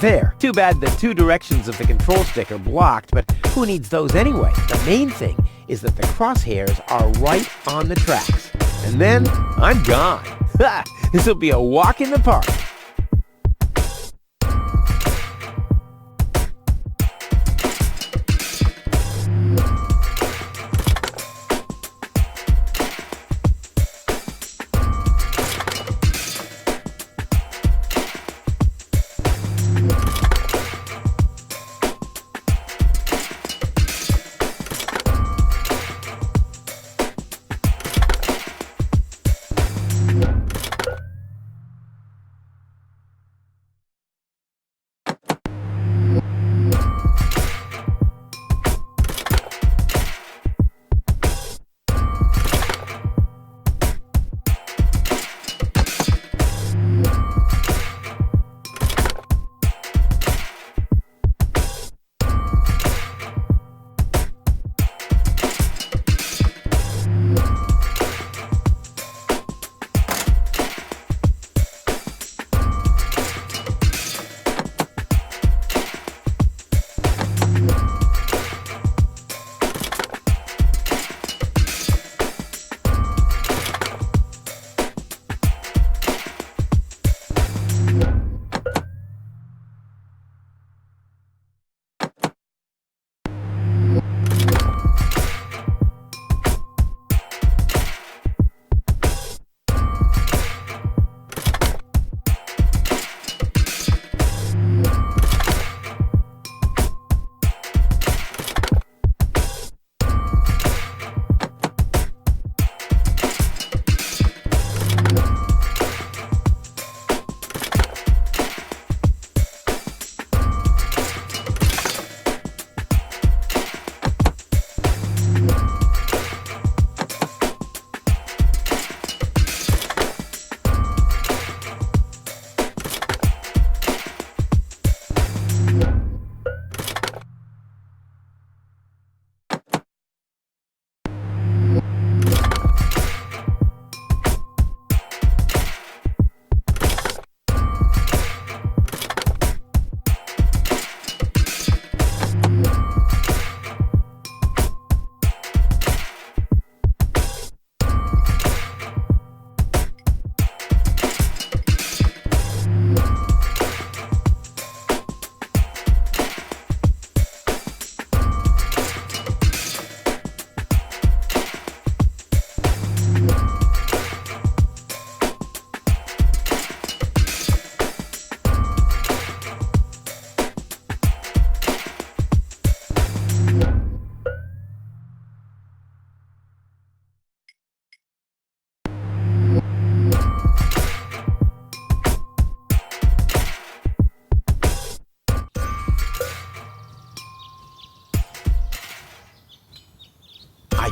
There. Too bad the two directions of the control stick are blocked, but who needs those anyway? The main thing is that the crosshairs are right on the tracks. And then I'm gone. Ha! This'll be a walk in the park.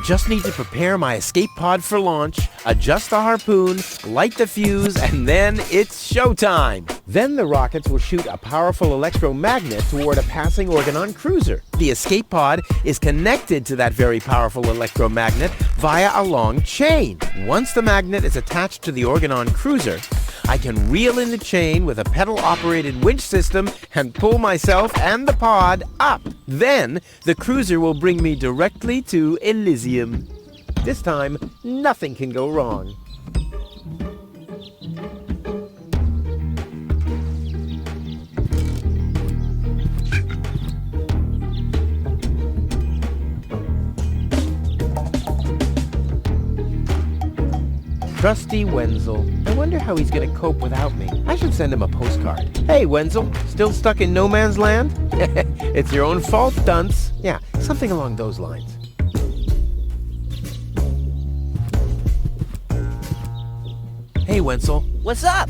Just need to prepare my escape pod for launch, adjust the harpoon, light the fuse, and then it's showtime. Then the rockets will shoot a powerful electromagnet toward a passing Organon cruiser. The escape pod is connected to that very powerful electromagnet via a long chain. Once the magnet is attached to the Organon cruiser, I can reel in the chain with a pedal-operated winch system and pull myself and the pod up. Then, the cruiser will bring me directly to Elysium. This time, nothing can go wrong. Trusty Wenzel. I wonder how he's gonna cope without me. I should send him a postcard. Hey, Wenzel, still stuck in no man's land? It's your own fault, dunce. Yeah, something along those lines. Hey, Wenzel. What's up?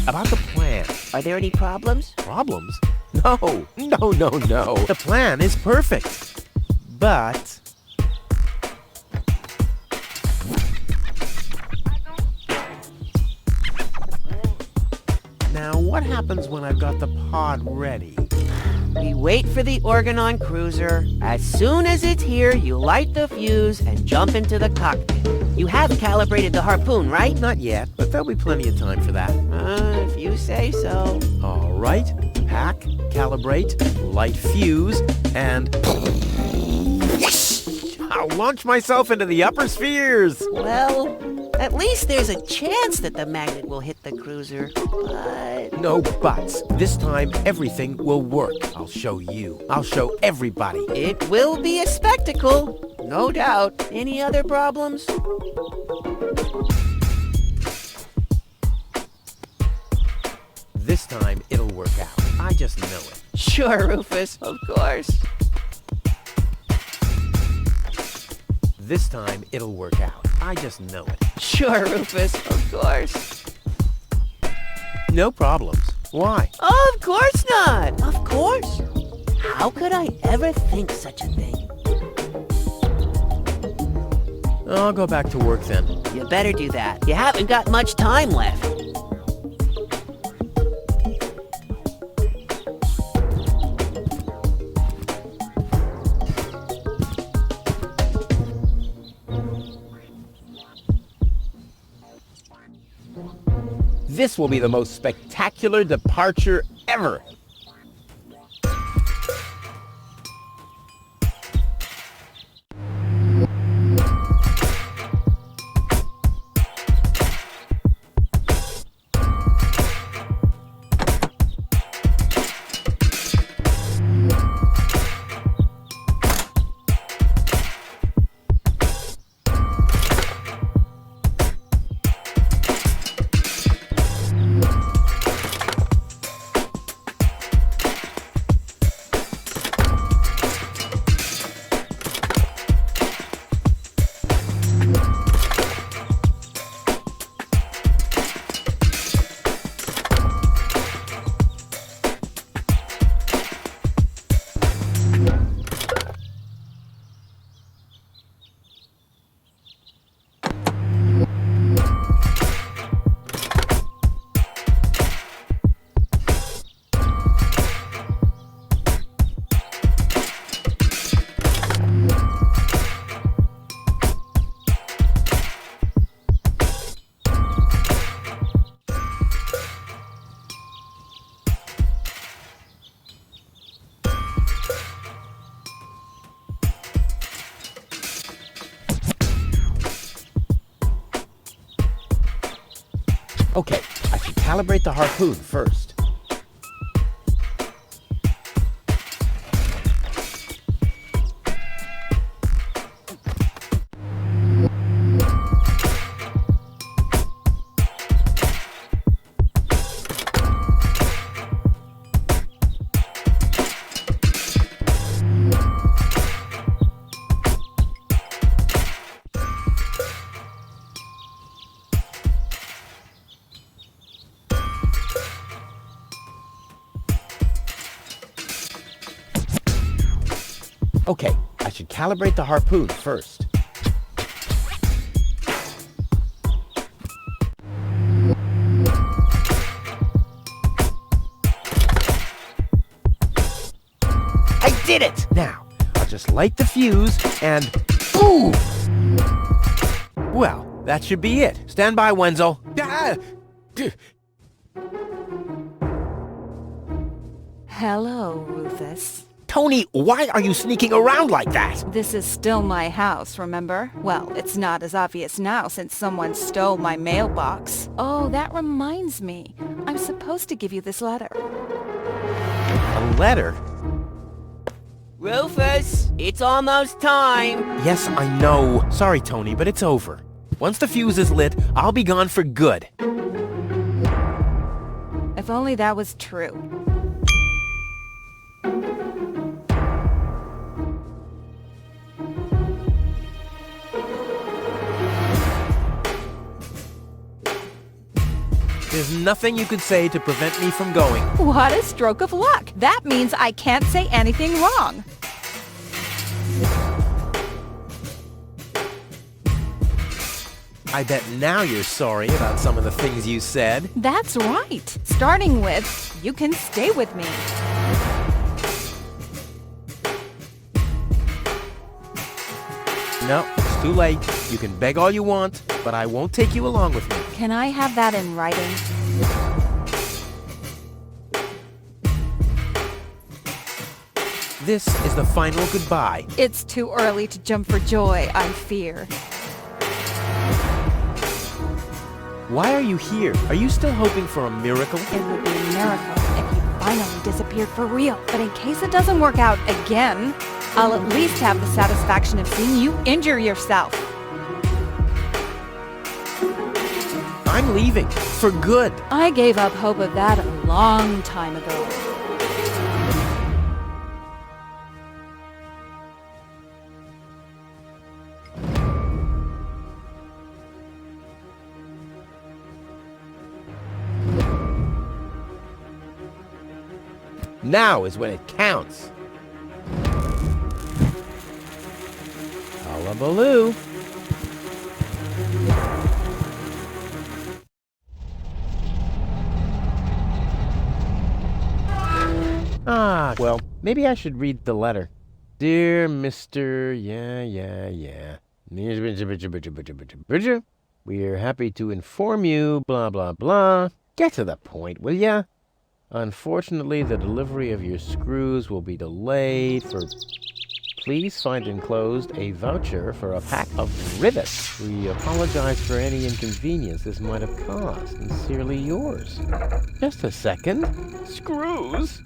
About the plan. Are there any problems? Problems? No. The plan is perfect. But... now, what happens when I've got the pod ready? We wait for the Organon cruiser. As soon as it's here, you light the fuse and jump into the cockpit. You have calibrated the harpoon, right? Not yet, but there'll be plenty of time for that. If you say so. All right. Pack, calibrate, light fuse, and... I'll launch myself into the upper spheres. Well, at least there's a chance that the magnet will hit the cruiser, but... No buts. This time, everything will work. I'll show you. I'll show everybody. It will be a spectacle, no doubt. Any other problems? This time, it'll work out. I just know it. Sure, Rufus, of course. This time, it'll work out. I just know it. Sure, Rufus, of course. No problems. Why? Of course not! Of course! How could I ever think such a thing? I'll go back to work then. You better do that. You haven't got much time left. This will be the most spectacular departure ever. Okay, I should calibrate the harpoon first. Okay, I should calibrate the harpoon first. I did it! Now, I'll just light the fuse and boom! Well, that should be it. Stand by, Wenzel. Hello, Rufus. Tony, why are you sneaking around like that? This is still my house, remember? Well, it's not as obvious now since someone stole my mailbox. Oh, that reminds me. I'm supposed to give you this letter. A letter? Rufus, it's almost time. Yes, I know. Sorry, Tony, but it's over. Once the fuse is lit, I'll be gone for good. If only that was true. There's nothing you could say to prevent me from going. What a stroke of luck! That means I can't say anything wrong. I bet now you're sorry about some of the things you said. That's right. Starting with, you can stay with me. No, too late. You can beg all you want, but I won't take you along with me. Can I have that in writing? This is the final goodbye. It's too early to jump for joy, I fear. Why are you here? Are you still hoping for a miracle? It would be a miracle if you finally disappeared for real. But in case it doesn't work out again, I'll at least have the satisfaction of seeing you injure yourself. I'm leaving. For good. I gave up hope of that a long time ago. Now is when it counts. Hullabaloo. Ah, well, maybe I should read the letter. Dear Mr. Yeah. We're happy to inform you, blah, blah, blah. Get to the point, will ya? Unfortunately, the delivery of your screws will be delayed for... Please find enclosed a voucher for a pack of rivets. We apologize for any inconvenience this might have caused. Sincerely yours. Just a second. Screws?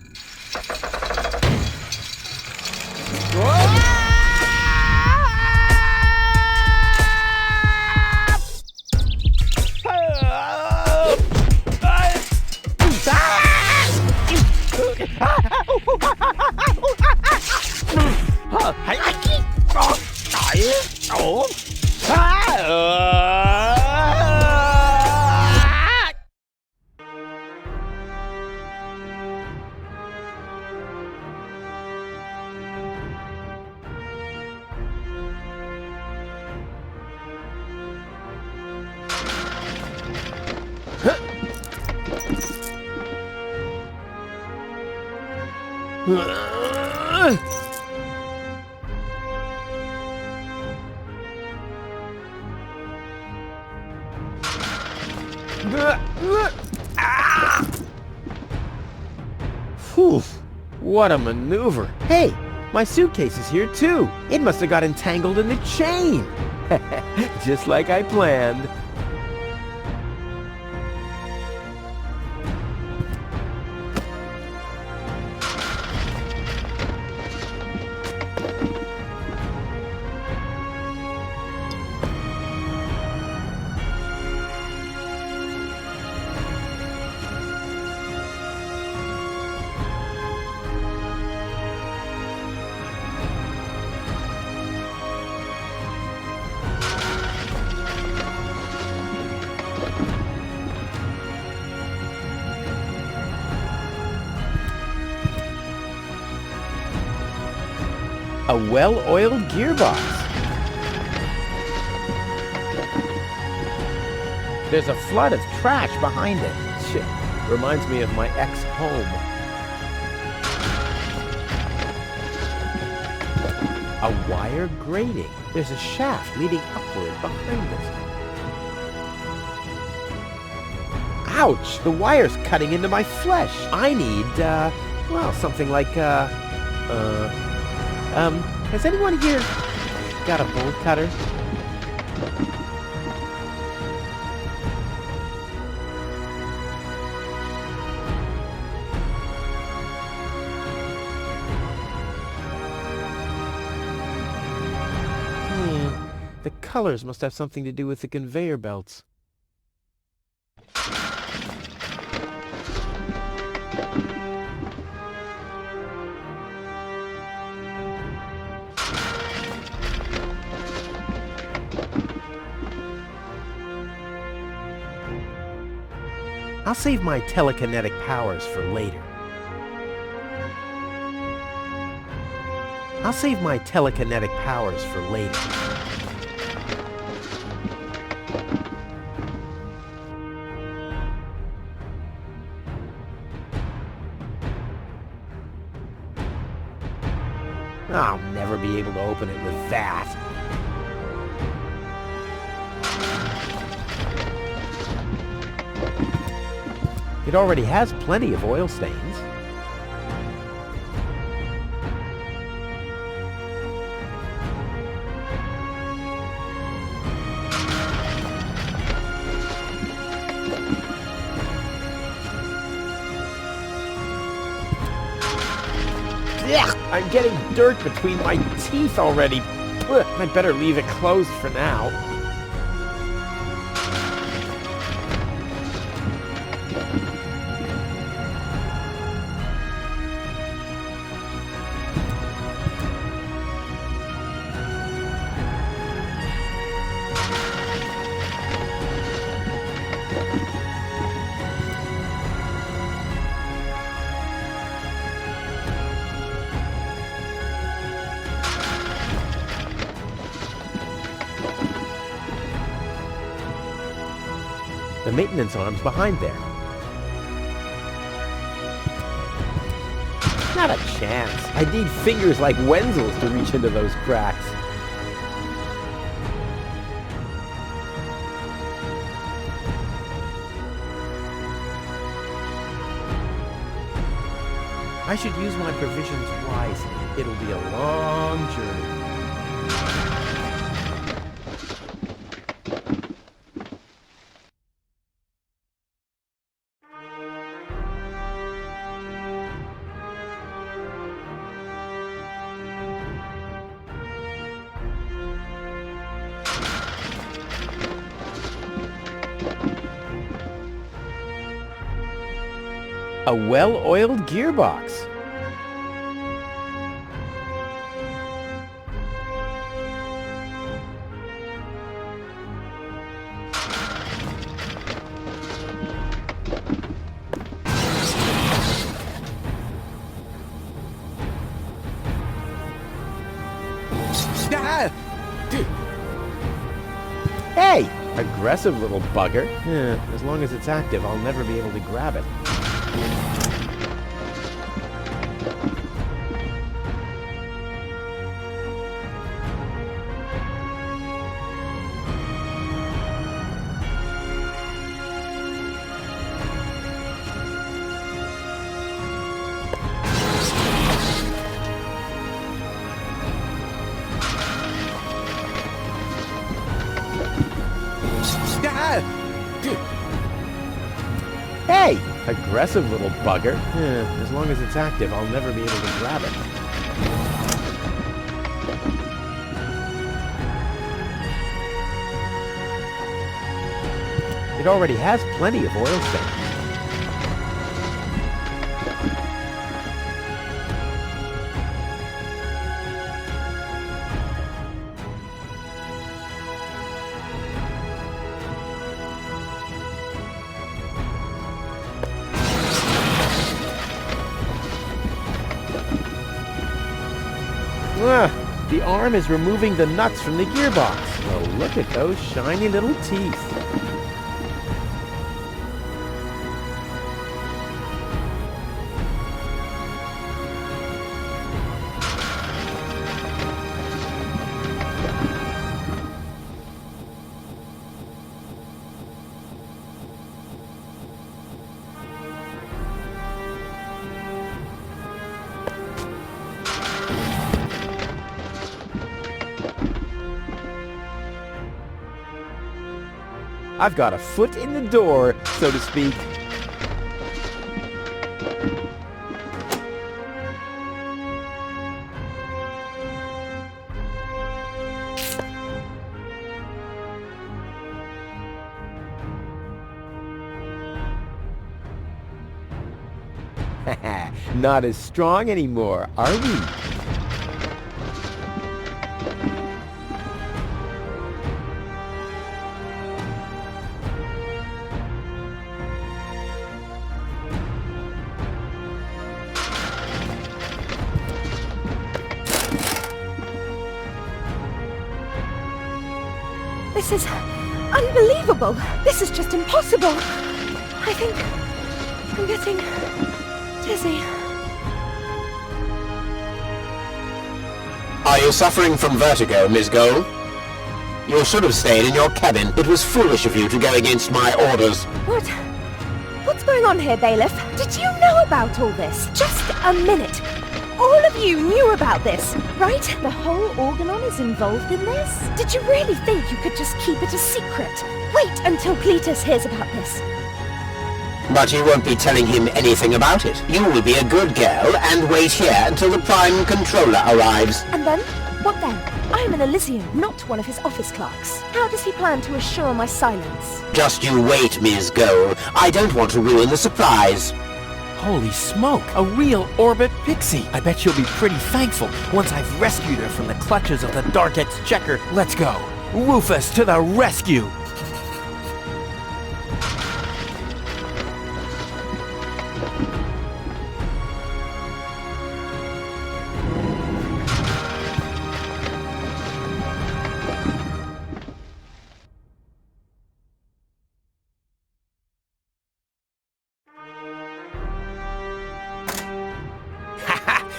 Whew, what a maneuver. Hey, my suitcase is here too. It must have got entangled in the chain. Just like I planned. A well-oiled gearbox. There's a flood of trash behind it. Shit, reminds me of my ex-home. A wire grating. There's a shaft leading upward behind it. Ouch! The wire's cutting into my flesh. I need, well, something like, has anyone here got a bolt cutter? The colors must have something to do with the conveyor belts. I'll save my telekinetic powers for later. I'll save my telekinetic powers for later. I'll never be able to open it with that. It already has plenty of oil stains. Ugh, I'm getting dirt between my teeth already. Ugh, I'd better leave it closed for now. The maintenance arm's behind there. Not a chance. I need fingers like Wenzel's to reach into those cracks. I should use my provisions wisely. It'll be a long journey. A well-oiled gearbox. Ah! Hey! Aggressive little bugger. As long as it's active, I'll never be able to grab it. Hey! Aggressive little bugger. As long as it's active, I'll never be able to grab it. It already has plenty of oil stains. The arm is removing the nuts from the gearbox. Oh, look at those shiny little teeth. I've got a foot in the door, so to speak. Not as strong anymore, are we? This is unbelievable. This is just impossible. I think I'm getting dizzy. Are you suffering from vertigo, Miss Gold? You should have stayed in your cabin. It was foolish of you to go against my orders. What's going going on here, bailiff? Did you know about all this? Just a minute. All of you knew about this, right? The whole organon is involved in this? Did you really think you could just keep it a secret? Wait until Cletus hears about this. But you won't be telling him anything about it. You will be a good girl and wait here until the Prime Controller arrives. And then? What then? I'm an Elysium, not one of his office clerks. How does he plan to assure my silence? Just you wait, Ms. Goal. I don't want to ruin the surprise. Holy smoke, a real orbit pixie. I bet she'll be pretty thankful once I've rescued her from the clutches of the Dark Exchequer. Let's go. Rufus to the rescue.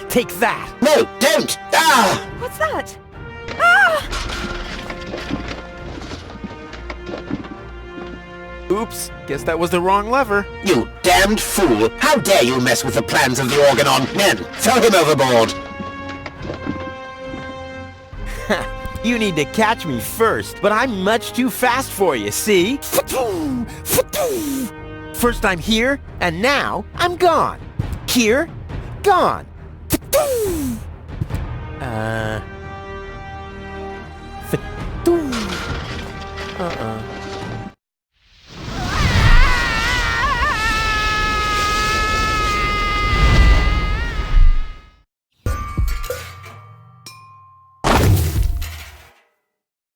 Take that! No, don't! Ah! What's that? Ah! Oops, guess that was the wrong lever. You damned fool! How dare you mess with the plans of the organon? Men, throw him overboard! You need to catch me first, but I'm much too fast for you, see? First I'm here, and now I'm gone. Here, gone.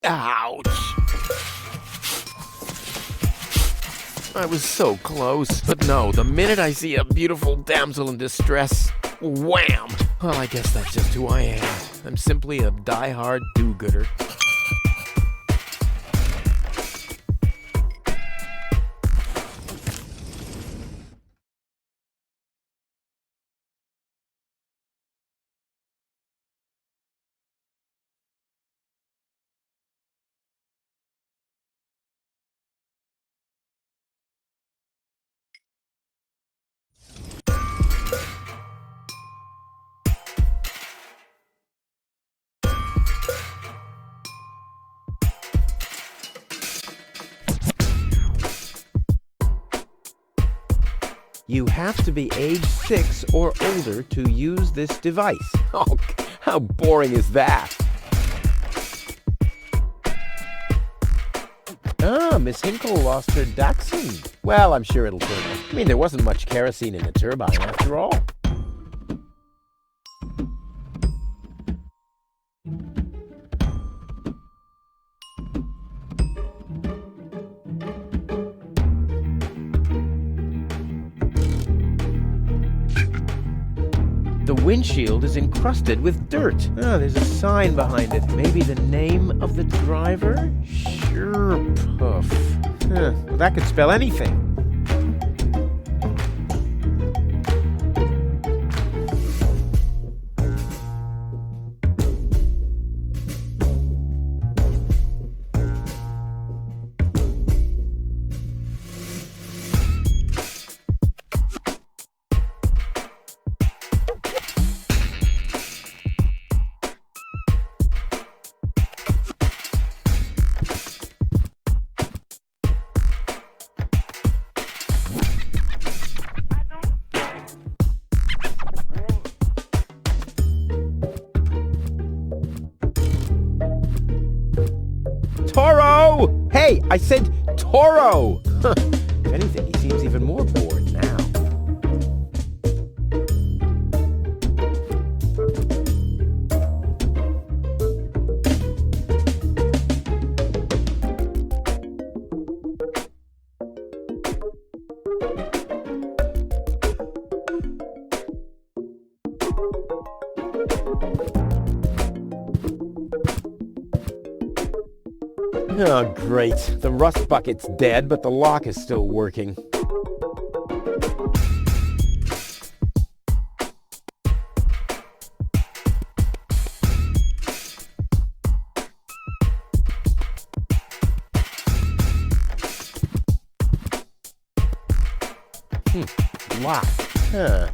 Ouch! I was so close. But no, the minute I see a beautiful damsel in distress, wham! Well, I guess that's just who I am. I'm simply a die-hard do-gooder. You have to be age 6 or older to use this device. Oh, how boring is that? Ah, Miss Hinkle lost her Dachshund. Well, I'm sure it'll turn out. I mean, there wasn't much kerosene in the turbine after all. The windshield is encrusted with dirt. Ah, there's a sign behind it. Maybe the name of the driver? Sure, Puff. Well, that could spell anything. Toro! Hey, I said Toro! If anything, he seems even more bored now. Oh, great. The rust bucket's dead, but the lock is still working. Locked. Huh.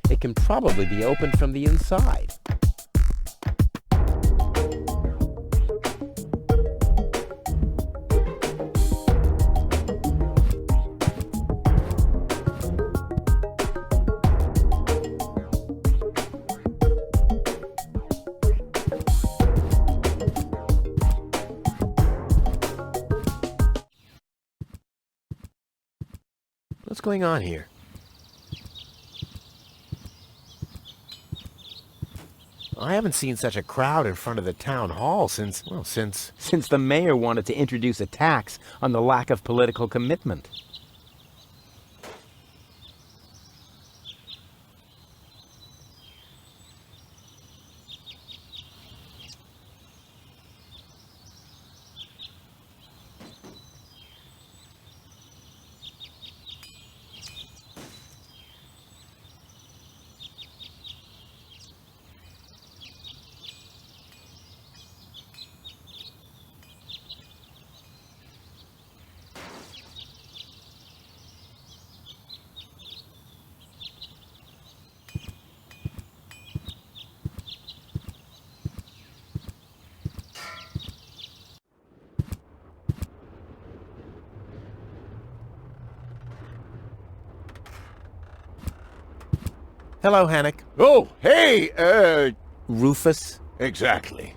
It can probably be opened from the inside. What's going on here? I haven't seen such a crowd in front of the town hall since the mayor wanted to introduce a tax on the lack of political commitment. Hello, Hannock. Oh, hey, Rufus. exactly.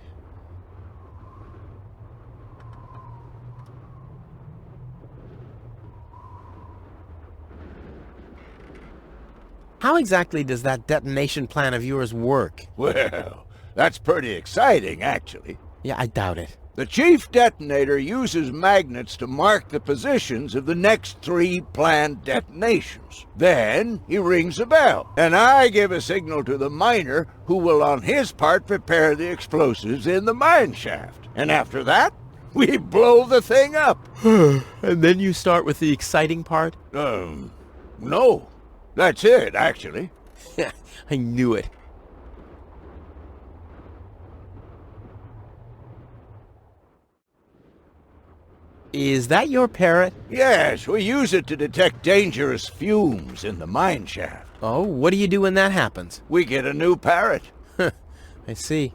How exactly does that detonation plan of yours work? Well, that's pretty exciting, actually. Yeah, I doubt it. The chief detonator uses magnets to mark the positions of the next 3 planned detonations. Then he rings a bell, and I give a signal to the miner who will on his part prepare the explosives in the mine shaft. And after that, we blow the thing up. And then you start with the exciting part? No. That's it, actually. I knew it. Is that your parrot? Yes, we use it to detect dangerous fumes in the mine shaft. Oh, what do you do when that happens? We get a new parrot. I see.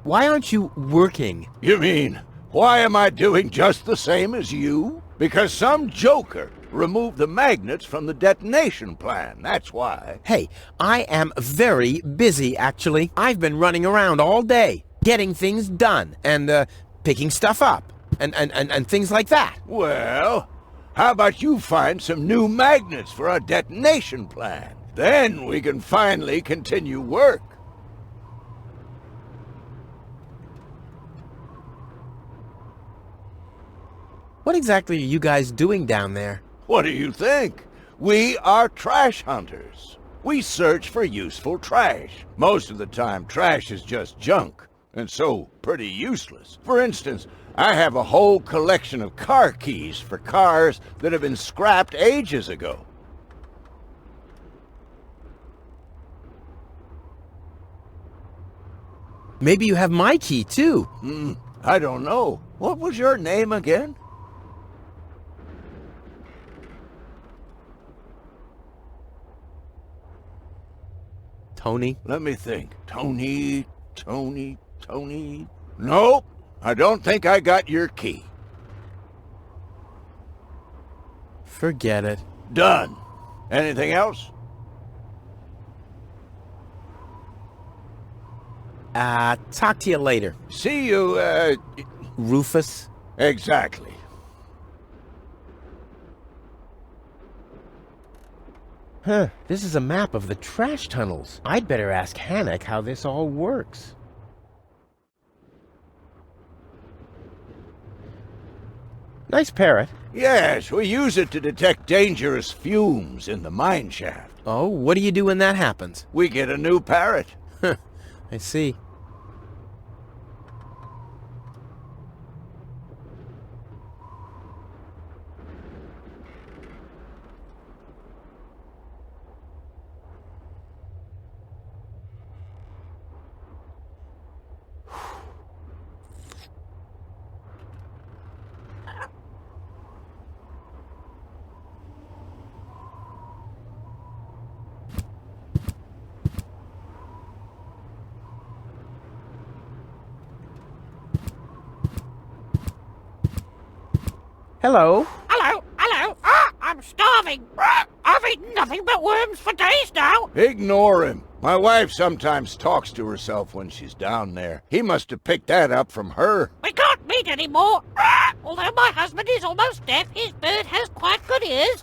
Why aren't you working? You mean, why am I doing just the same as you? Because some joker removed the magnets from the detonation plan, that's why. Hey, I am very busy, actually. I've been running around all day, getting things done, and picking stuff up, and things like that. Well, how about you find some new magnets for our detonation plan? Then we can finally continue work. What exactly are you guys doing down there? What do you think? We are trash hunters. We search for useful trash. Most of the time, trash is just junk, and so pretty useless. For instance, I have a whole collection of car keys for cars that have been scrapped ages ago. Maybe you have my key, too. I don't know. What was your name again? Tony? Let me think. Tony. Nope. I don't think I got your key. Forget it. Done. Anything else? Talk to you later. See you, Rufus? exactly. Huh, this is a map of the trash tunnels. I'd better ask Hannock how this all works. Nice parrot. Yes, we use it to detect dangerous fumes in the mine shaft. Oh, what do you do when that happens? We get a new parrot. I see. Hello? Hello, hello. I'm starving. I've eaten nothing but worms for days now. Ignore him. My wife sometimes talks to herself when she's down there. He must have picked that up from her. We can't meet anymore. Although my husband is almost deaf, his bird has quite good ears.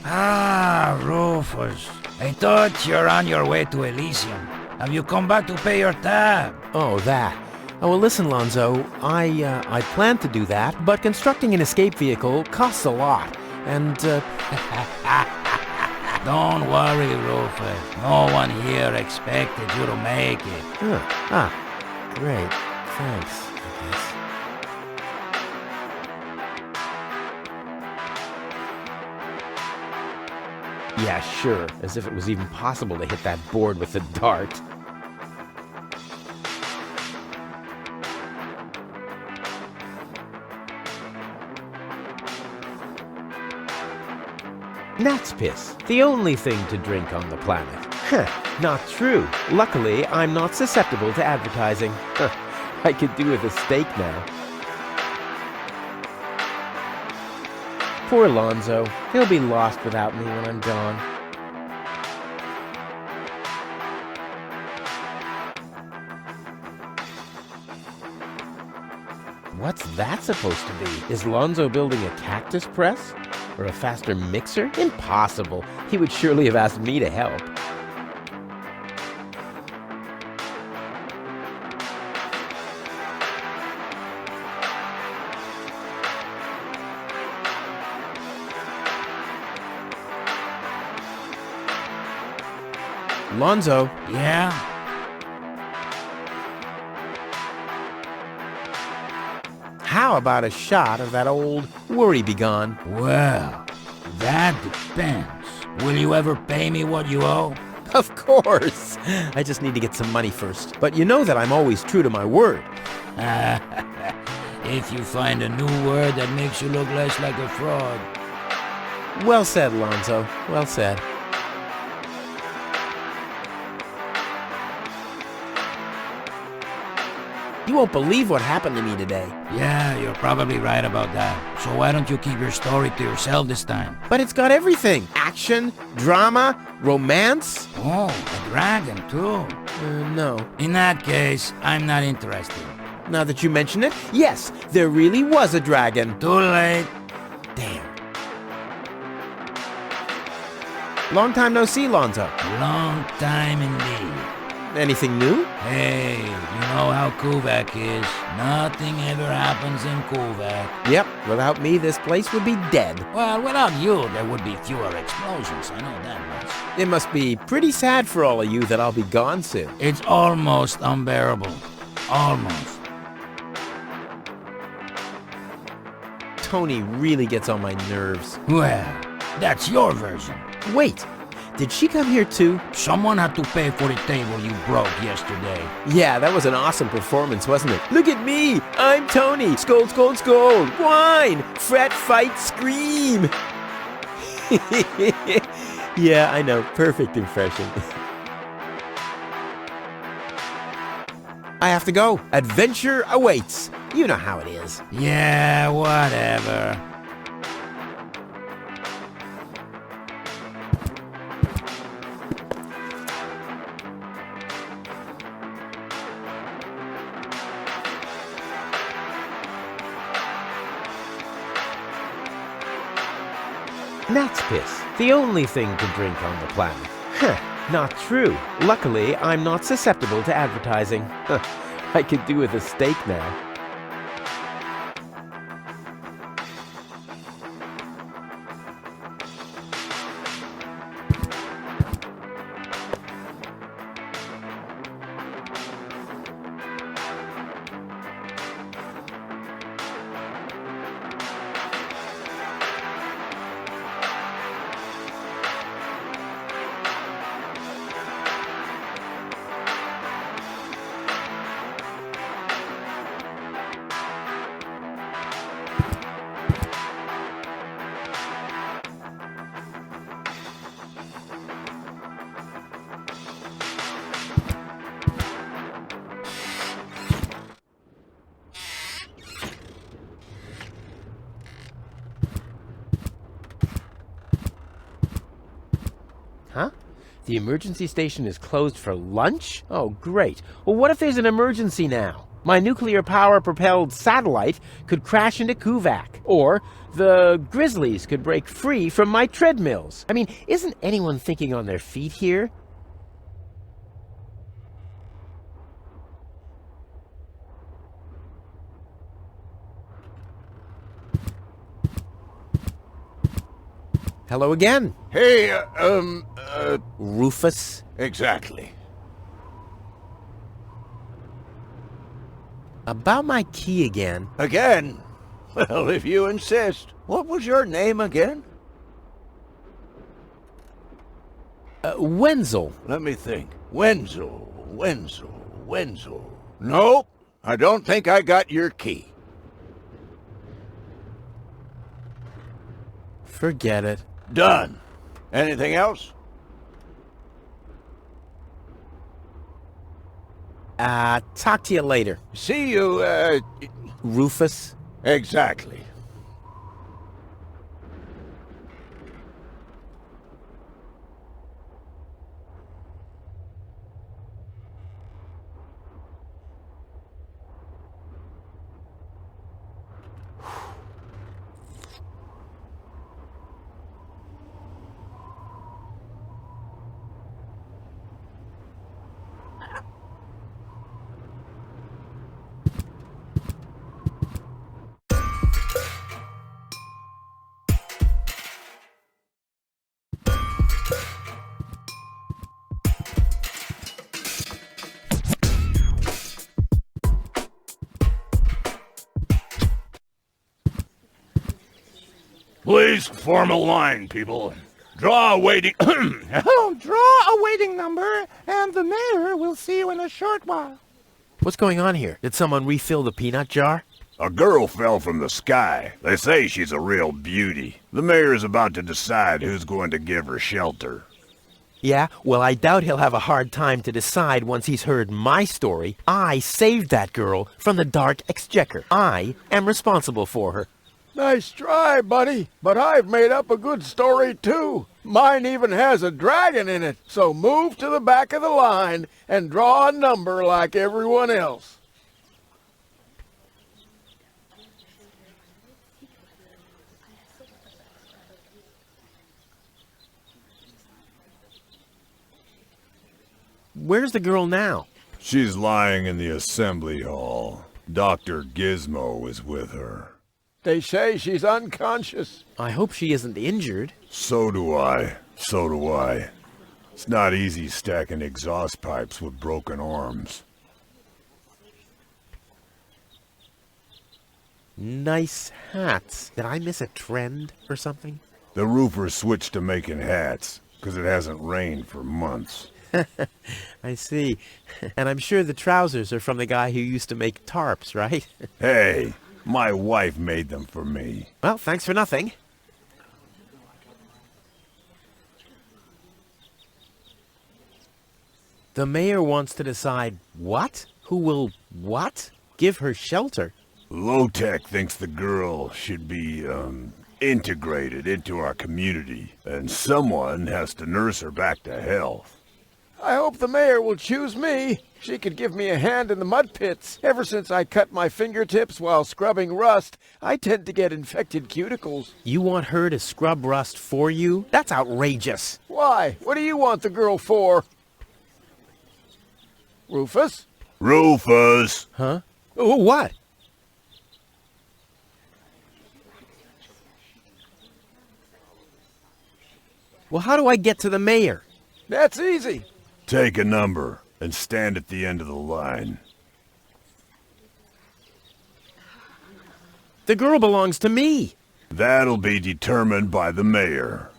Ah, Rufus. I thought you're on your way to Elysium. Have you come back to pay your tab? Oh, that. Oh, well, listen, Lonzo. I planned to do that, but constructing an escape vehicle costs a lot. And, Don't worry, Rufus. No one here expected you to make it. Great. Thanks, I guess. Yeah, sure. As if it was even possible to hit that board with a dart. Gnat's piss, the only thing to drink on the planet. Not true. Luckily, I'm not susceptible to advertising. I could do with a steak now. Poor Lonzo. He'll be lost without me when I'm gone. What's that supposed to be? Is Lonzo building a cactus press? Or a faster mixer? Impossible. He would surely have asked me to help. Lonzo. Yeah? How about a shot of that old worry begone? Well, that depends. Will you ever pay me what you owe? Of course. I just need to get some money first. But you know that I'm always true to my word. If you find a new word that makes you look less like a fraud. Well said, Lonzo. Well said. You won't believe what happened to me today. Yeah, you're probably right about that. So why don't you keep your story to yourself this time? But it's got everything. Action, drama, romance. Oh, a dragon too. No. In that case, I'm not interested. Now that you mention it, yes, there really was a dragon. Too late. Damn. Long time no see, Lonzo. Long time indeed. Anything new? Hey, you know how Kuvak is. Nothing ever happens in Kuvak. Yep, without me, this place would be dead. Well, without you, there would be fewer explosions, I know that much. It must be pretty sad for all of you that I'll be gone soon. It's almost unbearable. Almost. Tony really gets on my nerves. Well, that's your version. Wait, did she come here too? Someone had to pay for the table you broke yesterday. Yeah, that was an awesome performance, wasn't it? Look at me! I'm Tony! Scold, scold, scold! Whine! Fret, fight, scream! Yeah, I know. Perfect impression. I have to go. Adventure awaits. You know how it is. Yeah, whatever. Gnat's piss, the only thing to drink on the planet. Not true. Luckily, I'm not susceptible to advertising. I could do with a steak now. Huh? The emergency station is closed for lunch? Oh, great. Well, what if there's an emergency now? My nuclear power-propelled satellite could crash into Kuvak. Or the grizzlies could break free from my treadmills. I mean, isn't anyone thinking on their feet here? Hello again. Hey, Rufus? exactly. About my key again. Again? Well, if you insist. What was your name again? Wenzel. Let me think. Wenzel. Nope, I don't think I got your key. Forget it. Done. Anything else? Talk to you later. See you, Rufus? exactly. Please form a line, people. Draw a waiting... Oh, draw a waiting number, and the mayor will see you in a short while. What's going on here? Did someone refill the peanut jar? A girl fell from the sky. They say she's a real beauty. The mayor's about to decide who's going to give her shelter. Yeah? Well, I doubt he'll have a hard time to decide once he's heard my story. I saved that girl from the dark exchequer. I am responsible for her. Nice try, buddy, but I've made up a good story, too. Mine even has a dragon in it, so move to the back of the line and draw a number like everyone else. Where's the girl now? She's lying in the assembly hall. Dr. Gizmo is with her. They say she's unconscious. I hope she isn't injured. So do I. It's not easy stacking exhaust pipes with broken arms. Nice hats. Did I miss a trend or something? The roofer switched to making hats, because it hasn't rained for months. I see. And I'm sure the trousers are from the guy who used to make tarps, right? Hey, my wife made them for me. Well, thanks for nothing. The mayor wants to decide what? Who will what? Give her shelter? Low-Tech thinks the girl should be, integrated into our community, and someone has to nurse her back to health. I hope the mayor will choose me. She could give me a hand in the mud pits. Ever since I cut my fingertips while scrubbing rust, I tend to get infected cuticles. You want her to scrub rust for you? That's outrageous. Why? What do you want the girl for? Rufus? Rufus! Huh? Oh, what? Well, how do I get to the mayor? That's easy. Take a number and stand at the end of the line. The girl belongs to me. That'll be determined by the mayor.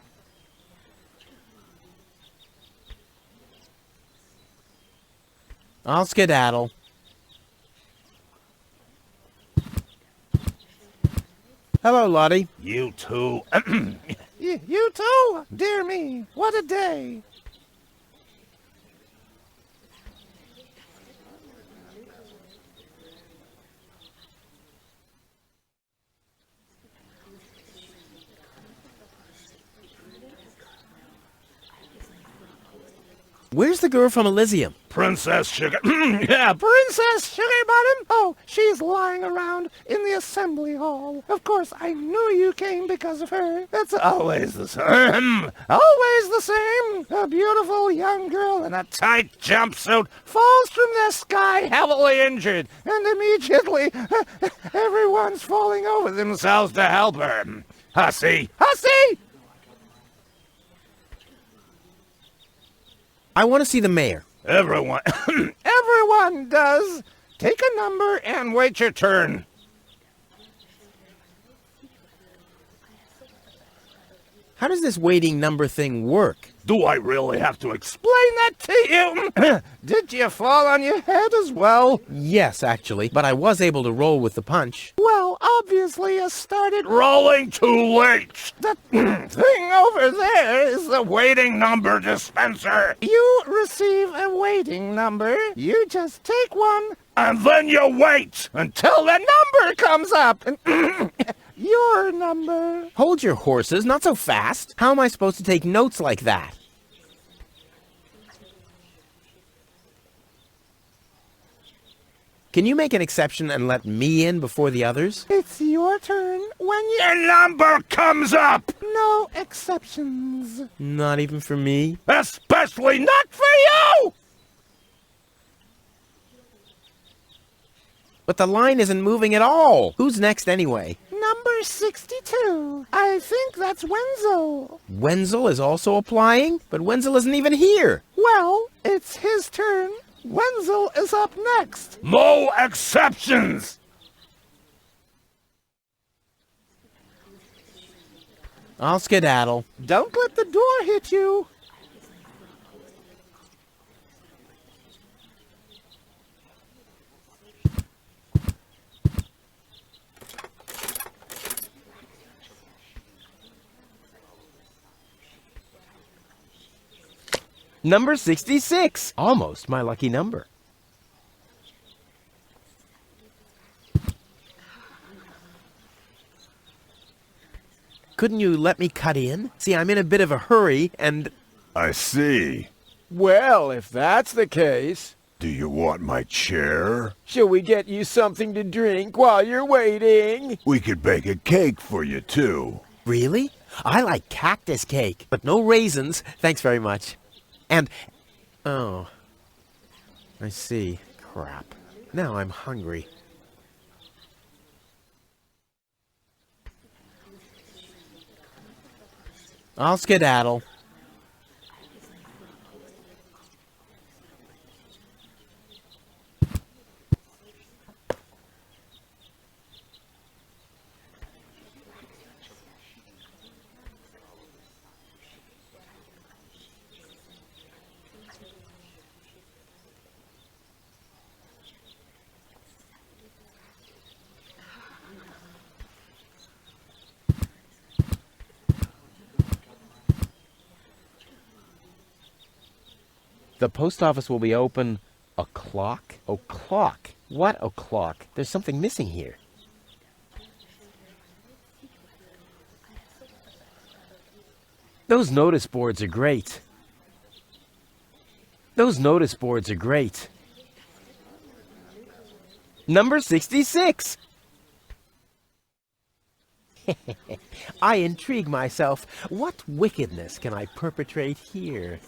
I'll skedaddle. Hello, Lottie. You too. You too? Dear me, what a day. Where's the girl from Elysium? Princess Sugar. Yeah, Princess Sugar Bottom? Oh, she's lying around in the assembly hall. Of course, I knew you came because of her. That's always the same. Always the same. A beautiful young girl in a tight jumpsuit falls from the sky heavily injured, and immediately everyone's falling over themselves to help her. Hussy! Hussy! I want to see the mayor. Everyone. Everyone does. Take a number and wait your turn. How does this waiting number thing work? Do I really have to explain that to you? Did you fall on your head as well? Yes, actually, but I was able to roll with the punch. Well, obviously you started Rolling too late. The thing over there is the Waiting number dispenser. You receive a waiting number. You just take one And then you wait. until the number comes up. Your number. Hold your horses, not so fast. How am I supposed to take notes like that? Can you make an exception and let me in before the others? It's your turn when you... Your number comes up. No exceptions. Not even for me? Especially not for you. But the line isn't moving at all. Who's next anyway? Number 62. I think that's Wenzel. Wenzel is also applying? But Wenzel isn't even here. Well, it's his turn. Wenzel is up next. No exceptions. I'll skedaddle. Don't let the door hit you. Number 66. Almost my lucky number. Couldn't you let me cut in? See, I'm in a bit of a hurry, and... I see. Well, if that's the case, Do you want my chair? shall we get you something to drink while you're waiting? We could bake a cake for you, too. Really? I like cactus cake, but no raisins. Thanks very much. And... oh. I see. Crap. Now I'm hungry. I'll skedaddle. The post office will be open o'clock? O'clock? What o'clock? There's something missing here. Those notice boards are great. Those notice boards are great. Number 66. I intrigue myself. What wickedness can I perpetrate here?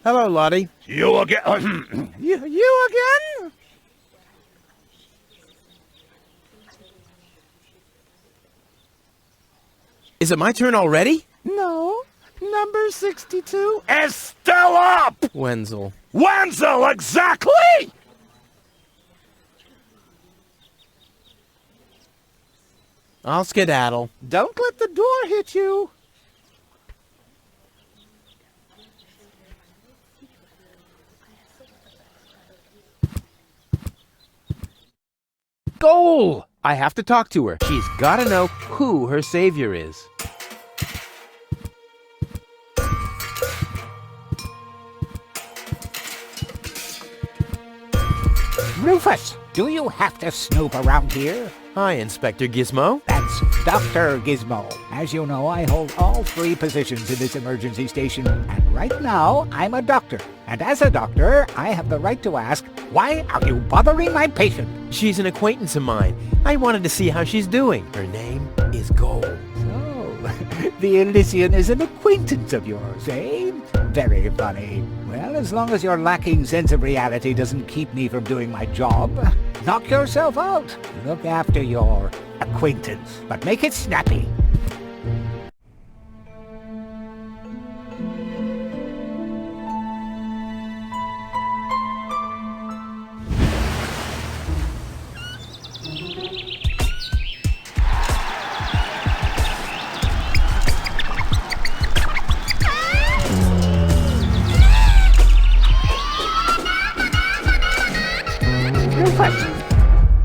Hello, Lottie. You again? You again? Is it my turn already? No. Number 62. Is still up. Wenzel. Wenzel, exactly. I'll skedaddle. Don't let the door hit you. goal! I have to talk to her. She's gotta know who her savior is. Rufus, do you have to snoop around here? Hi, Inspector Gizmo. That's Dr. Gizmo. As you know, I hold all 3 positions in this emergency station, and right now, I'm a doctor. And as a doctor, I have the right to ask, why are you bothering my patient? She's an acquaintance of mine. I wanted to see how she's doing. Her name is Gold. So, the Elysium is an acquaintance of yours, eh? Very funny. Well, as long as your lacking sense of reality doesn't keep me from doing my job, knock yourself out. Look after your acquaintance, but make it snappy.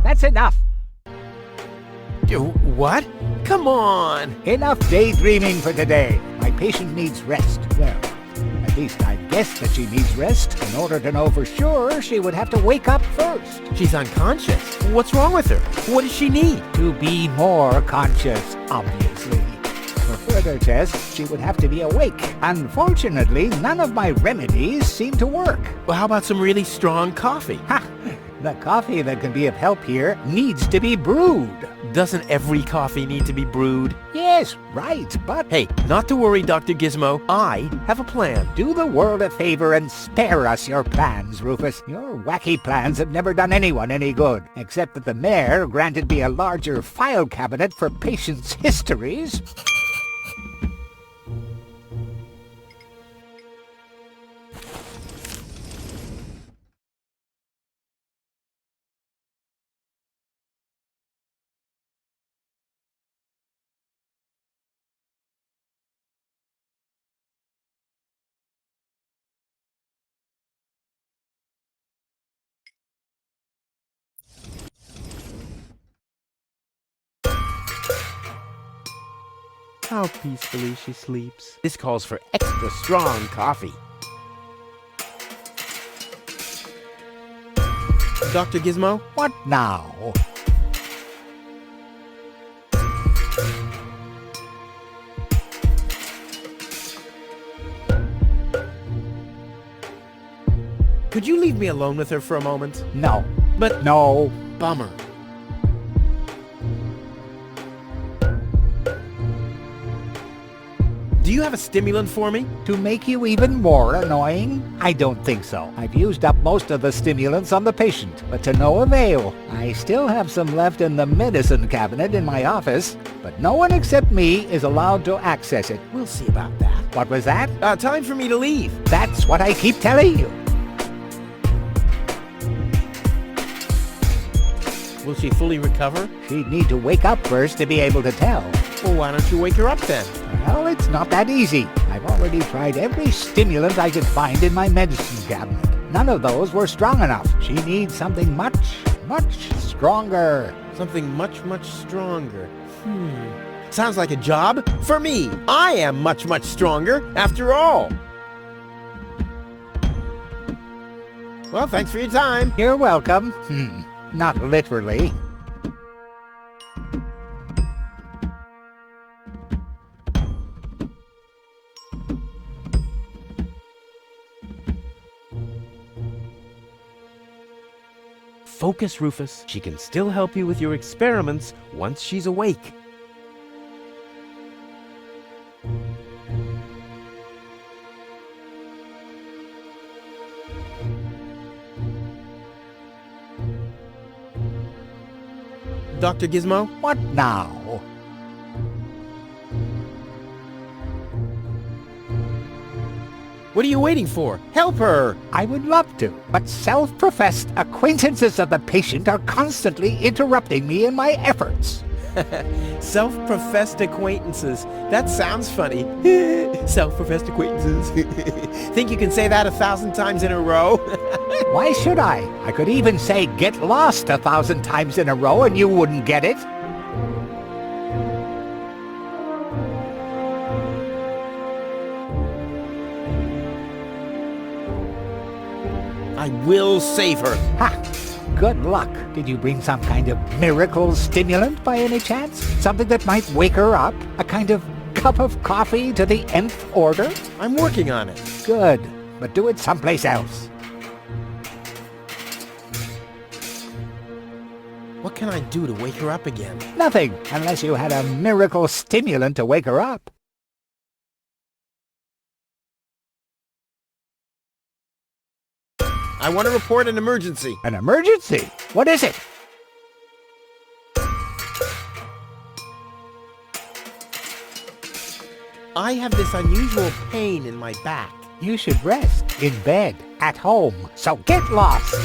That's enough. What? Come on! Enough daydreaming for today. My patient needs rest. Well, at least I guess that she needs rest. In order to know for sure, she would have to wake up first. She's unconscious. What's wrong with her? What does she need? To be more conscious, obviously. For further tests, she would have to be awake. Unfortunately, none of my remedies seem to work. Well, how about some really strong coffee? Ha! The coffee that can be of help here needs to be brewed. Doesn't every coffee need to be brewed? Yes, right, but... Hey, not to worry, Dr. Gizmo. I have a plan. Do the world a favor and spare us your plans, Rufus. Your wacky plans have never done anyone any good, except that the mayor granted me a larger file cabinet for patients' histories. How peacefully she sleeps. This calls for extra strong coffee. Dr. Gizmo? What now? Could you leave me alone with her for a moment? No. But... No. Bummer. Do you have a stimulant for me? To make you even more annoying? I don't think so. I've used up most of the stimulants on the patient, but to no avail. I still have some left in the medicine cabinet in my office, but no one except me is allowed to access it. We'll see about that. What was that? Time for me to leave. That's what I keep telling you. Will she fully recover? She'd need to wake up first to be able to tell. Well, why don't you wake her up then? Well, it's not that easy. I've already tried every stimulant I could find in my medicine cabinet. None of those were strong enough. She needs something much, much stronger. Something much, much stronger. Sounds like a job for me. I am much, much stronger after all. Well, thanks for your time. You're welcome. Not literally. Focus, Rufus. She can still help you with your experiments once she's awake. Dr. Gizmo? What now? What are you waiting for? Help her! I would love to, but self-professed acquaintances of the patient are constantly interrupting me in my efforts. Self-professed acquaintances. That sounds funny. Self-professed acquaintances. Think you can say that 1,000 times in a row? Why should I? I could even say get lost 1,000 times in a row and you wouldn't get it. I will save her. Ha! Good luck. Did you bring some kind of miracle stimulant by any chance? Something that might wake her up? A kind of cup of coffee to the nth order? I'm working on it. Good, but do it someplace else. What can I do to wake her up again? Nothing, unless you had a miracle stimulant to wake her up. I want to report an emergency. An emergency? What is it? I have this unusual pain in my back. You should rest in bed, at home, so get lost.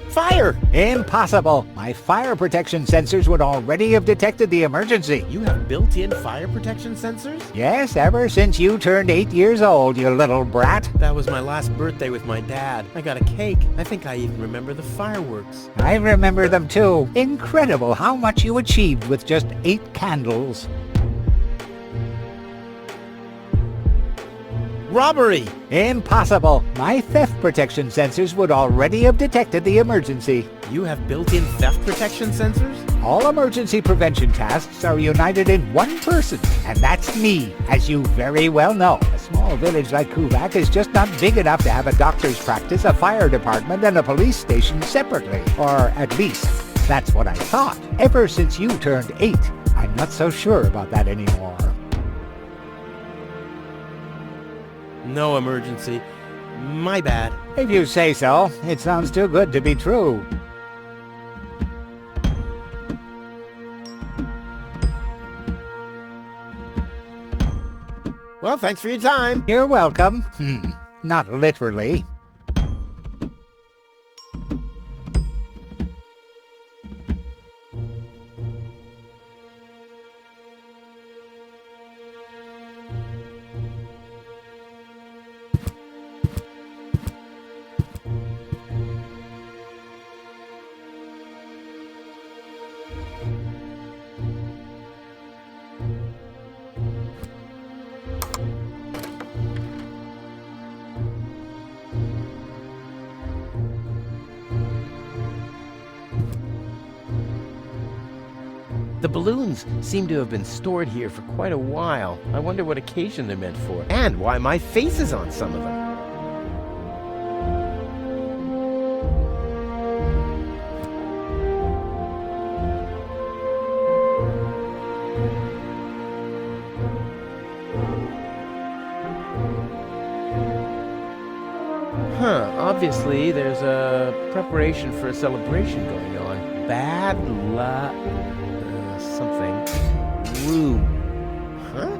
Fire! Impossible. My fire protection sensors would already have detected the emergency. You have built-in fire protection sensors? Yes, ever since you turned 8 years old, you little brat. That was my last birthday with my dad. I got a cake. I think I even remember the fireworks. I remember them too. Incredible how much you achieved with just 8 candles. Robbery! Impossible. My theft protection sensors would already have detected the emergency. You have built-in theft protection sensors? All emergency prevention tasks are united in one person, and that's me, as you very well know. A small village like Kuvak is just not big enough to have a doctor's practice, a fire department, and a police station separately. Or at least, that's what I thought. Ever since you turned 8, I'm not so sure about that anymore. No emergency. My bad. If you say so. It sounds too good to be true. Well, thanks for your time. You're welcome. Not literally. The balloons seem to have been stored here for quite a while. I wonder what occasion they're meant for, and why my face is on some of them. Obviously there's a preparation for a celebration going on. Bad luck... something. Room. Huh?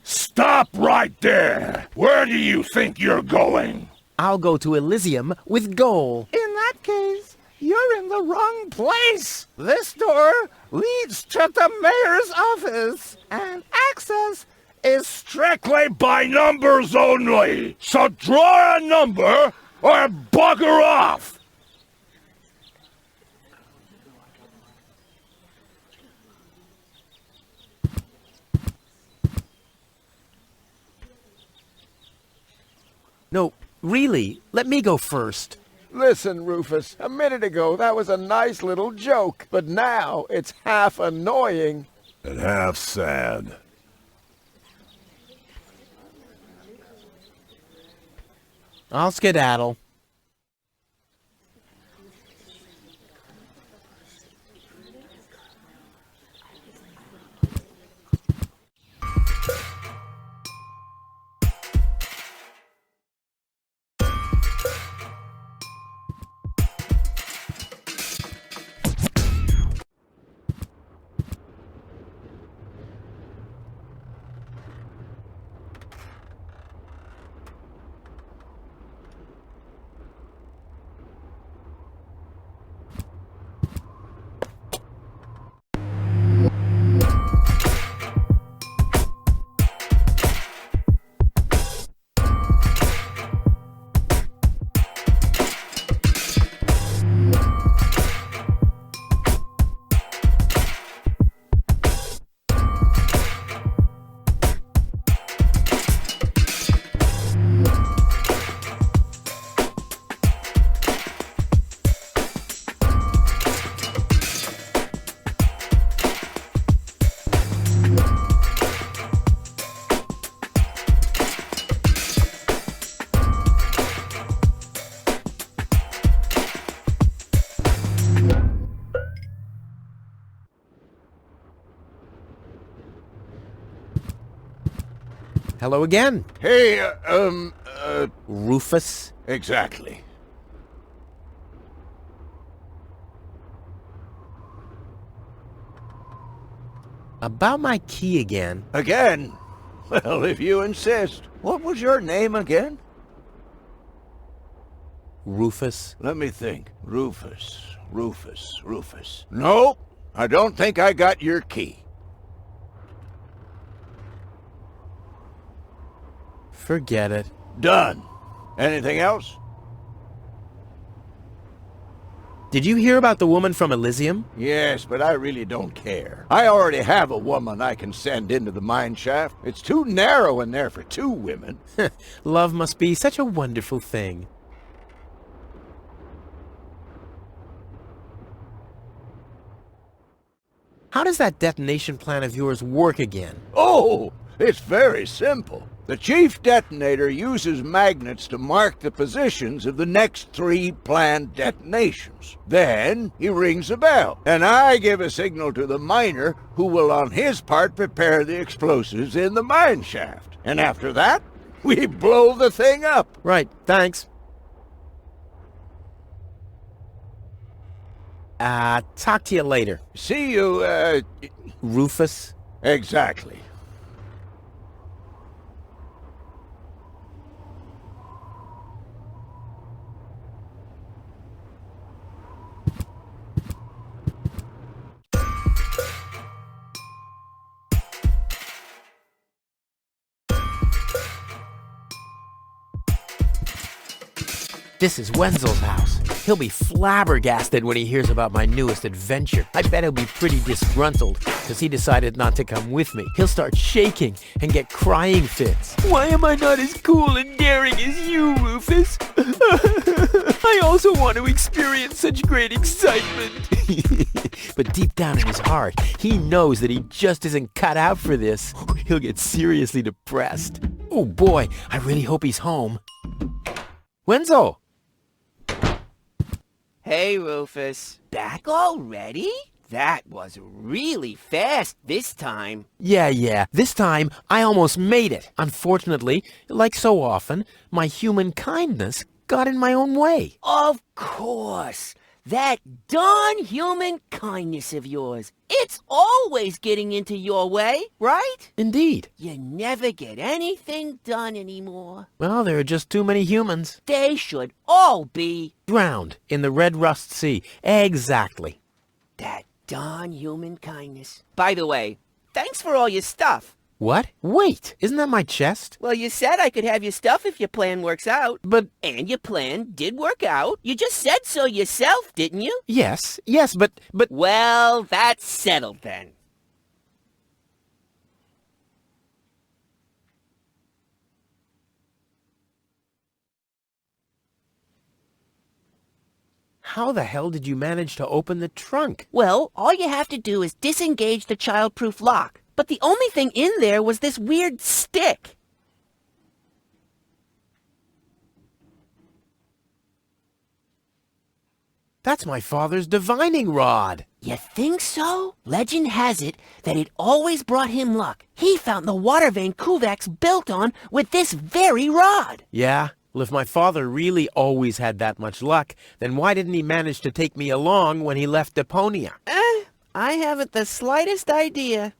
Stop right there! Where do you think you're going? I'll go to Elysium with Goal. In that case, you're in the wrong place. This door leads to the mayor's office, and access is Strictly by numbers only! So draw a number or bugger off! No, really, let me go first. Listen, Rufus, a minute ago that was a nice little joke, but now it's half annoying. And half sad. I'll skedaddle. Hello again. Hey, Rufus. exactly. About my key again. Again? Well, if you insist. What was your name again? Rufus. Let me think. Rufus. No, I don't think I got your key. Forget it. Done. Anything else? Did you hear about the woman from Elysium? Yes, but I really don't care. I already have a woman I can send into the mine shaft. It's too narrow in there for two women. Love must be such a wonderful thing. How does that detonation plan of yours work again? Oh, it's very simple. The chief detonator uses magnets to mark the positions of the next 3 planned detonations. Then he rings a bell, and I give a signal to the miner who will on his part prepare the explosives in the mine shaft. And after that, we blow the thing up. Right, thanks. Talk to you later. See you, Rufus? Exactly. This is Wenzel's house. He'll be flabbergasted when he hears about my newest adventure. I bet he'll be pretty disgruntled, because he decided not to come with me. He'll start shaking and get crying fits. Why am I not as cool and daring as you, Rufus? I also want to experience such great excitement. But deep down in his heart, he knows that he just isn't cut out for this. He'll get seriously depressed. Oh boy, I really hope he's home. Wenzel! Hey, Rufus. Back already? That was really fast this time. Yeah. This time, I almost made it. Unfortunately, like so often, my human kindness got in my own way. Of course. That darn human kindness of yours. It's always getting into your way, right? Indeed. You never get anything done anymore. Well, there are just too many humans. They should all be Drowned in the Red Rust Sea. Exactly. that darn human kindness. By the way, thanks for all your stuff. What? Wait, isn't that my chest? Well, you said I could have your stuff if your plan works out. But... And your plan did work out. You just said so yourself, didn't you? Yes, but... Well, that's settled then. How the hell did you manage to open the trunk? Well, all you have to do is disengage the child-proof lock. But the only thing in there was this weird stick. That's my father's divining rod. You think so? Legend has it that it always brought him luck. He found the water vein Kuvak's built on with this very rod. Yeah? Well, if my father really always had that much luck, then why didn't he manage to take me along when he left Deponia? I haven't the slightest idea.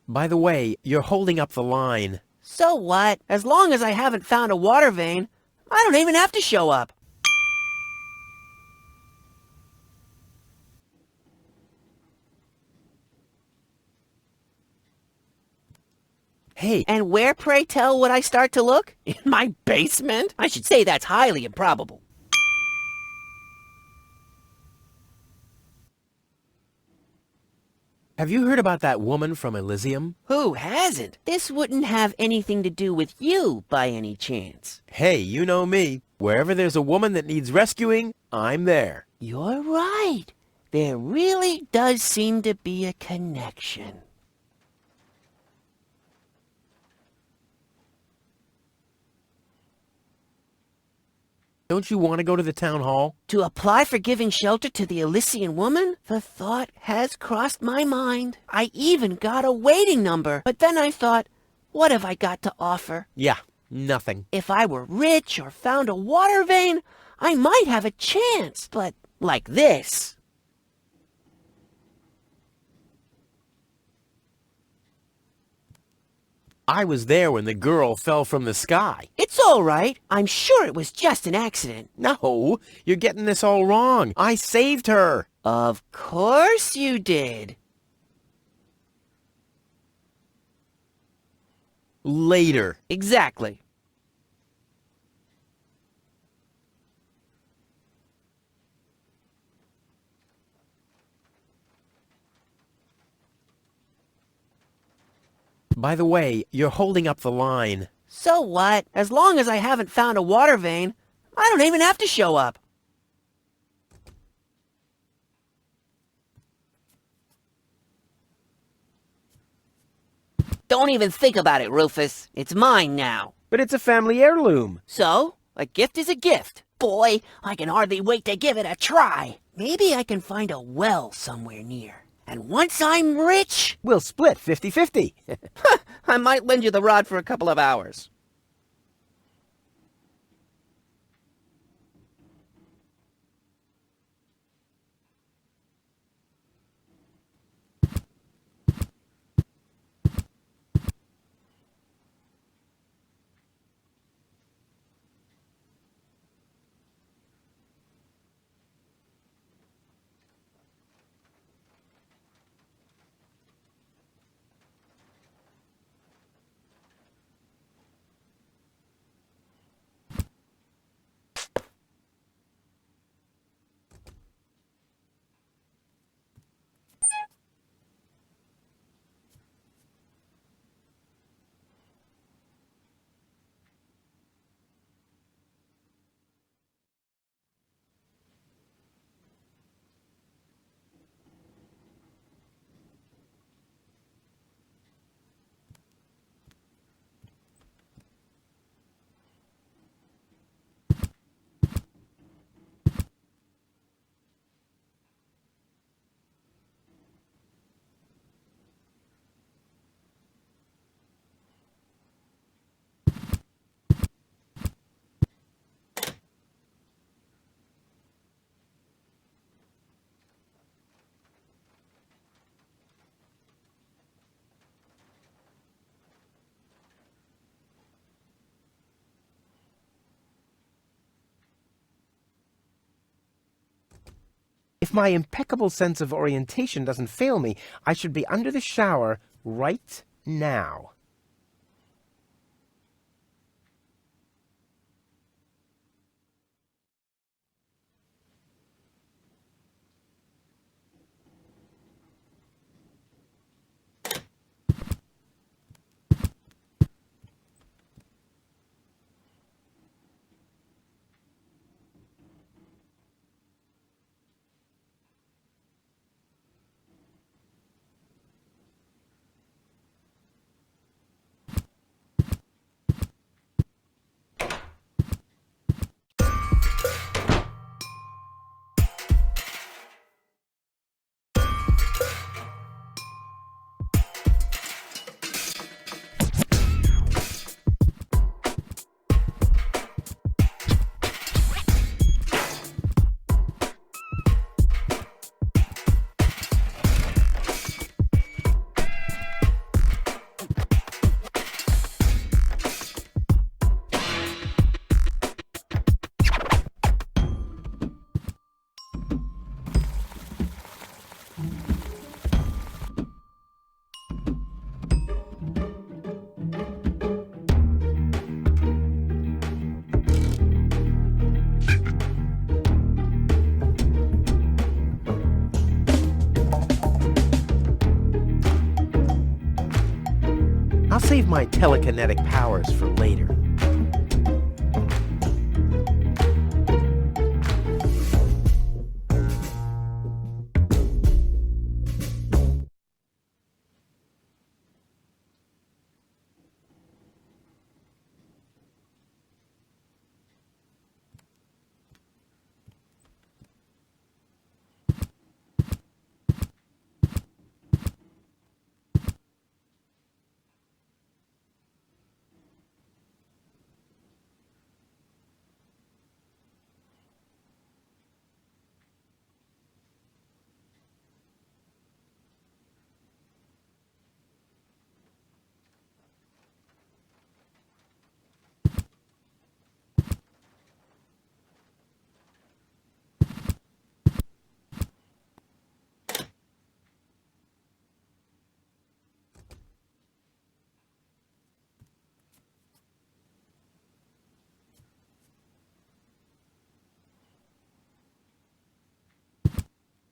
By the way, you're holding up the line. So what? As long as I haven't found a water vein, I don't even have to show up. Hey, And where, pray tell, would I start to look? In my basement? I should say that's highly improbable. have you heard about that woman from Elysium? Who hasn't? This wouldn't have anything to do with you, by any chance. Hey, you know me. Wherever there's a woman that needs rescuing, I'm there. You're right. There really does seem to be a connection. Don't you want to go to the town hall? To apply for giving shelter to the Elysian woman? The thought has crossed my mind. I even got a waiting number. But then I thought, what have I got to offer? Yeah, nothing. If I were rich or found a water vein, I might have a chance. But like this. I was there when the girl fell from the sky. It's all right. I'm sure it was just an accident. No, you're getting this all wrong. I saved her. Of course you did. Later. Exactly. By the way, you're holding up the line. So what? As long as I haven't found a water vein, I don't even have to show up. Don't even think about it, Rufus. It's mine now. But it's a family heirloom. So, a gift is a gift. Boy, I can hardly wait to give it a try. Maybe I can find a well somewhere near. And once I'm rich, We'll split 50-50. I might lend you the rod for a couple of hours. If my impeccable sense of orientation doesn't fail me, I should be under the shower right now. I'll save my telekinetic powers for later.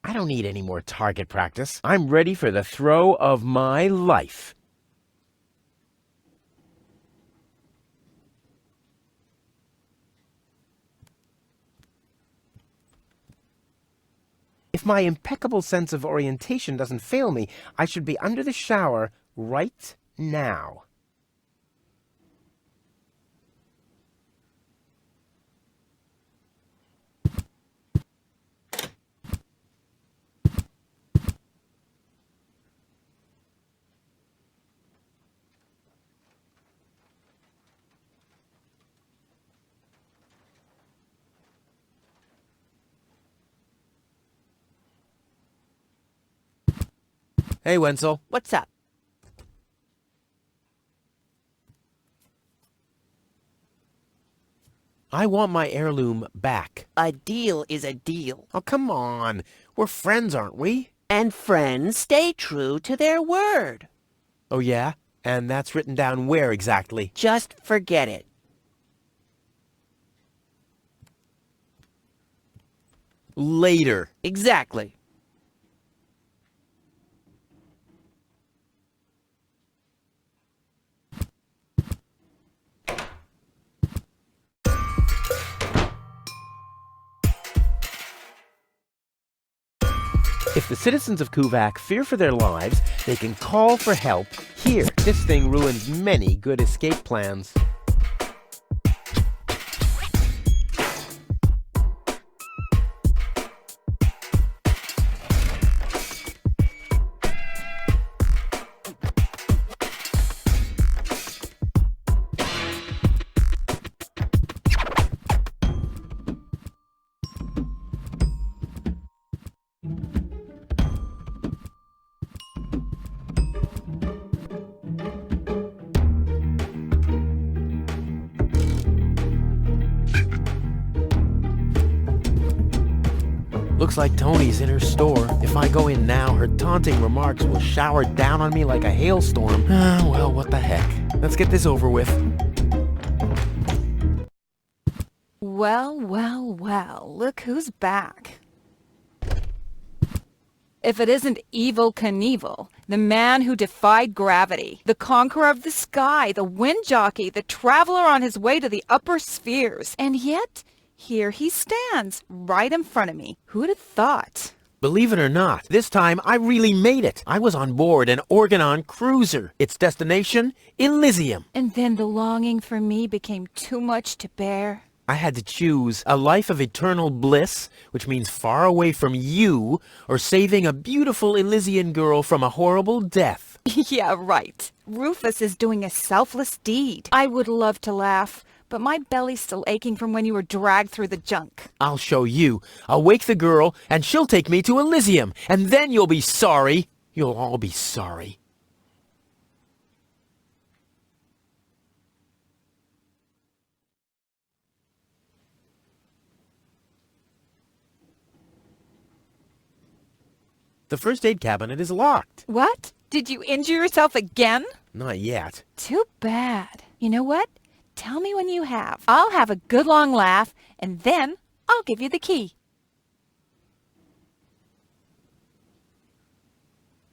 I don't need any more target practice. I'm ready for the throw of my life. If my impeccable sense of orientation doesn't fail me, I should be under the shower right now. Hey, Wenzel. What's up? I want my heirloom back. A deal is a deal. Oh, come on. We're friends, aren't we? And friends stay true to their word. Oh, yeah? And that's written down where exactly? Just forget it. Later. Exactly. If the citizens of Kuvak fear for their lives, they can call for help here. This thing ruins many good escape plans. Looks like Tony's in her store. If I go in now, her taunting remarks will shower down on me like a hailstorm. Well, what the heck. Let's get this over with. Well, well, well, look who's back. If it isn't Evel Knievel, the man who defied gravity, the conqueror of the sky, the wind jockey, the traveler on his way to the upper spheres, and yet here he stands, right in front of me. Who'd have thought? Believe it or not, this time I really made it. I was on board an Organon cruiser. Its destination, Elysium. And then the longing for me became too much to bear. I had to choose a life of eternal bliss, which means far away from you, or saving a beautiful Elysian girl from a horrible death. Yeah, right. Rufus is doing a selfless deed. I would love to laugh, but my belly's still aching from when you were dragged through the junk. I'll show you. I'll wake the girl, and she'll take me to Elysium, and then you'll be sorry. You'll all be sorry. The first aid cabinet is locked. What? Did you injure yourself again? Not yet. Too bad. You know what? Tell me when you have. I'll have a good long laugh, and then I'll give you the key.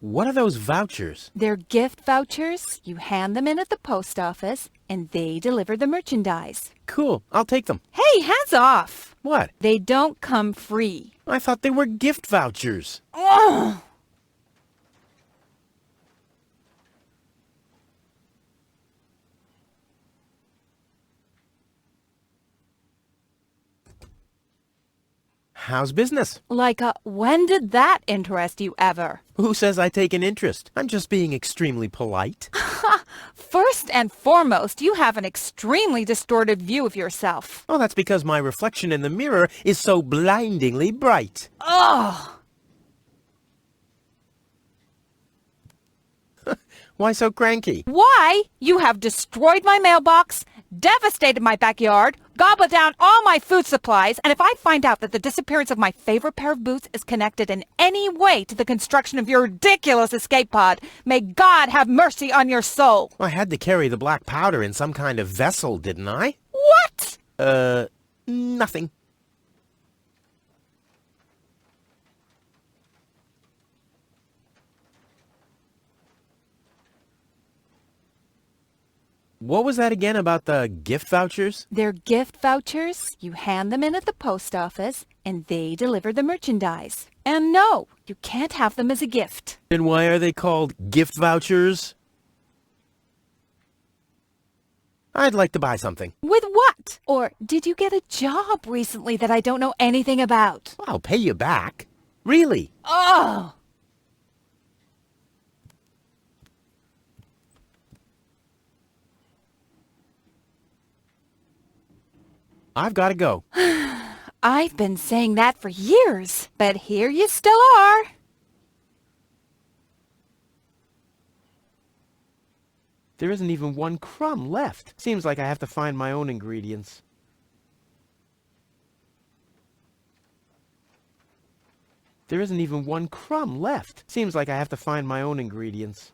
What are those vouchers? They're gift vouchers. You hand them in at the post office, and they deliver the merchandise. Cool, I'll take them. Hey, hands off! What? They don't come free. I thought they were gift vouchers. Ugh! How's business? When did that interest you ever? Who says I take an interest? I'm just being extremely polite. First and foremost, you have an extremely distorted view of yourself. Oh, that's because my reflection in the mirror is so blindingly bright. Ugh! Why so cranky? Why? You have destroyed my mailbox, devastated my backyard, gobbled down all my food supplies, and if I find out that the disappearance of my favorite pair of boots is connected in any way to the construction of your ridiculous escape pod, may God have mercy on your soul. I had to carry the black powder in some kind of vessel, didn't I? What? Nothing. What was that again about the gift vouchers? They're gift vouchers. You hand them in at the post office, and they deliver the merchandise. And no, you can't have them as a gift. Then why are they called gift vouchers? I'd like to buy something. With what? Or did you get a job recently that I don't know anything about? I'll pay you back. Really? Oh! I've got to go. I've been saying that for years, but here you still are. There isn't even one crumb left. Seems like I have to find my own ingredients. There isn't even one crumb left. Seems like I have to find my own ingredients.